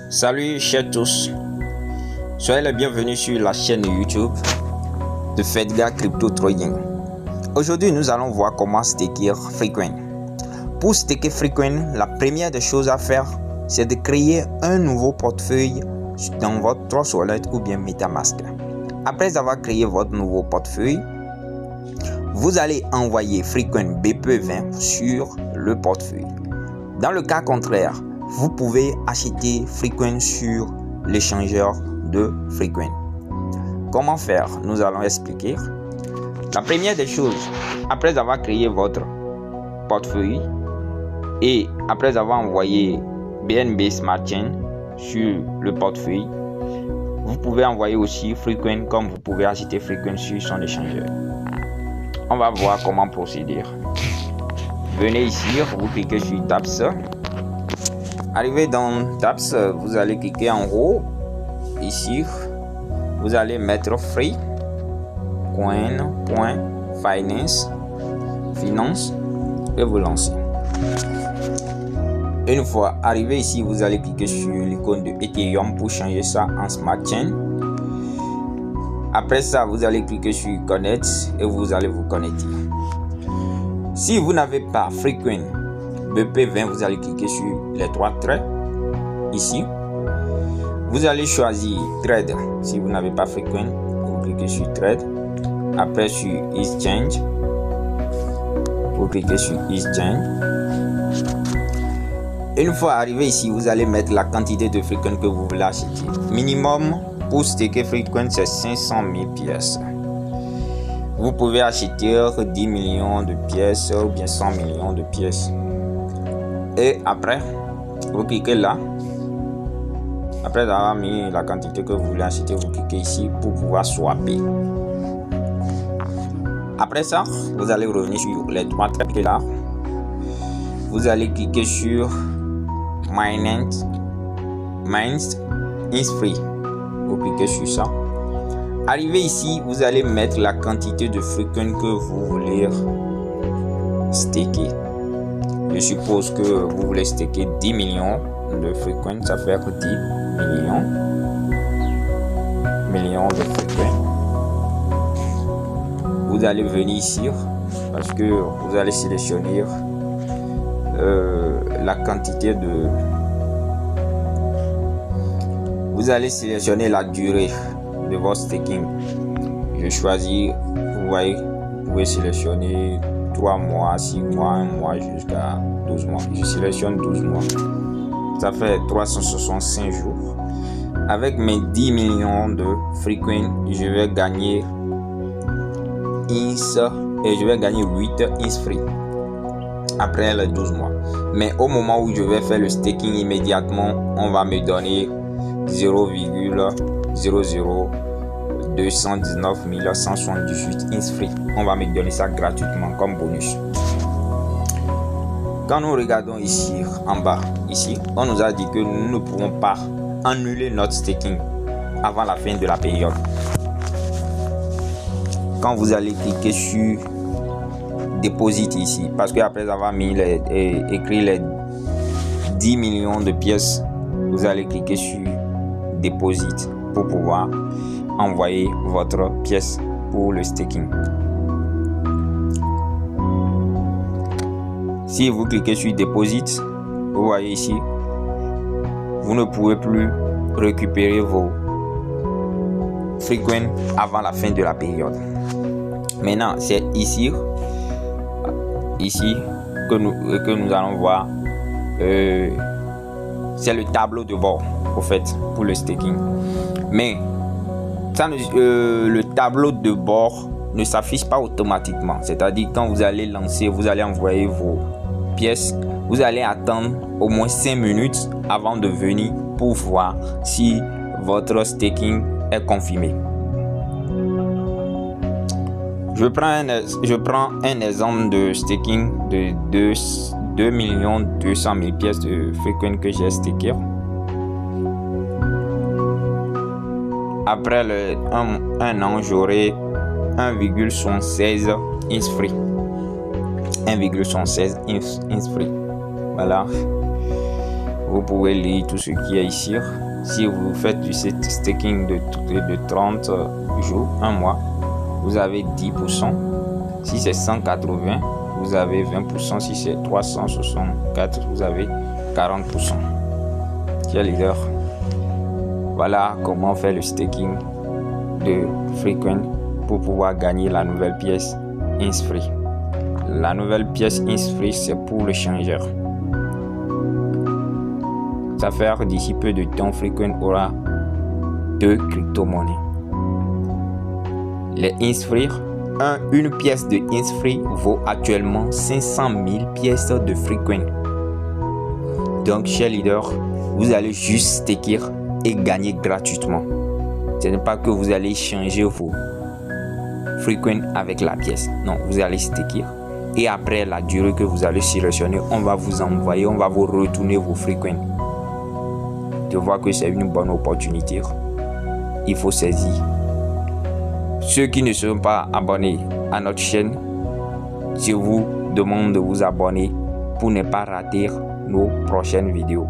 Salut chers tous, soyez les bienvenus sur la chaîne YouTube de Fedga Crypto Trading. Aujourd'hui nous allons voir comment staker Freecoin. Pour staker Freecoin, la première des choses à faire c'est de créer un nouveau portefeuille dans votre Trust Wallet ou bien MetaMask. Après avoir créé votre nouveau portefeuille, vous allez envoyer Freecoin BP20 sur le portefeuille. Dans le cas contraire, vous pouvez acheter Freecoin sur l'échangeur de Freecoin. Comment faire? Nous allons expliquer. La première des choses, après avoir créé votre portefeuille et après avoir envoyé BNB Smart Chain sur le portefeuille, vous pouvez envoyer aussi Freecoin comme vous pouvez acheter Freecoin sur son échangeur. On va voir comment procéder. Venez ici, vous cliquez sur Taps. Arrivé dans Taps, vous allez cliquer en haut. Ici, vous allez mettre Freecoin.finance et vous lancez. Une fois arrivé ici, vous allez cliquer sur l'icône de Ethereum pour changer ça en Smart Chain. Après ça, vous allez cliquer sur Connect et vous allez vous connecter. Si vous n'avez pas Freecoin BP20, vous allez cliquer sur les trois traits ici. Vous allez choisir Trade. Si vous n'avez pas Freecoin, vous cliquez sur Trade. Après sur Exchange, vous cliquez sur Exchange. Une fois arrivé ici, vous allez mettre la quantité de Freecoin que vous voulez acheter. Minimum pour staker Freecoin, c'est 500 000 pièces. Vous pouvez acheter 10 millions de pièces ou bien 100 millions de pièces. Et après, vous cliquez là. Après avoir mis la quantité que vous voulez acheter, vous cliquez ici pour pouvoir swapper. Après ça, vous allez revenir sur les trois traits là. Vous allez cliquer sur Mines is free. Vous cliquez sur ça. Arrivé ici, vous allez mettre la quantité de Freecoin que vous voulez staker. Je suppose que vous voulez staker 10 millions de Freecoin, ça fait 10 millions de Freecoin. Vous allez venir ici parce que vous allez sélectionner la quantité de... Vous allez sélectionner la durée de votre staking. Je choisis, vous voyez, vous pouvez sélectionner 3 mois, 6 mois, 1 mois jusqu'à 12 mois. Je sélectionne 12 mois. Ça fait 365 jours. Avec mes 10 millions de Freecoin, je vais gagner INS et je vais gagner 8 INS free après les 12 mois. Mais au moment où je vais faire le staking immédiatement, on va me donner 0,00219 178 INS free. On va me donner ça gratuitement comme bonus. Quand nous regardons ici en bas, ici, on nous a dit que nous ne pouvons pas annuler notre staking avant la fin de la période. Quand vous allez cliquer sur Deposit ici, parce que après avoir mis écrit les 10 millions de pièces, vous allez cliquer sur Deposit pour pouvoir envoyer votre pièce pour le staking. Si vous cliquez sur Deposit, vous voyez ici, vous ne pouvez plus récupérer vos Freecoin avant la fin de la période. Maintenant, c'est ici que nous allons voir. C'est le tableau de bord au fait pour le staking. Mais ça, le tableau de bord ne s'affiche pas automatiquement. C'est-à-dire quand vous allez lancer, vous allez envoyer vos pièces, vous allez attendre au moins 5 minutes avant de venir pour voir si votre staking est confirmé. Je prends un exemple de staking de 2 200 000 pièces de Freecoin que j'ai stacké. Après un an, j'aurai 1,76 INS free. 1,76 INS free. Voilà. Vous pouvez lire tout ce qui est ici. Si vous faites du staking de 30 jours, un mois, vous avez 10%. Si c'est 180, vous avez 20%. Si c'est 364, vous avez 40%. Chers leaders, voilà comment faire le staking de Freecoin pour pouvoir gagner la nouvelle pièce InSfree. La nouvelle pièce InSfree, c'est pour le changeur. Ça fait d'ici peu de temps, Freecoin aura 2 crypto-monnaies. Les InSfree, une pièce de InSfree vaut actuellement 500 000 pièces de Freecoin. Donc, chers leaders, vous allez juste staker et gagner gratuitement. Ce n'est pas que vous allez changer vos Freecoin avec la pièce. Non, vous allez staker. Et après la durée que vous allez sélectionner, on va vous envoyer, on va vous retourner vos Freecoin. Je vois que c'est une bonne opportunité. Il faut saisir. Ceux qui ne sont pas abonnés à notre chaîne, je vous demande de vous abonner pour ne pas rater nos prochaines vidéos.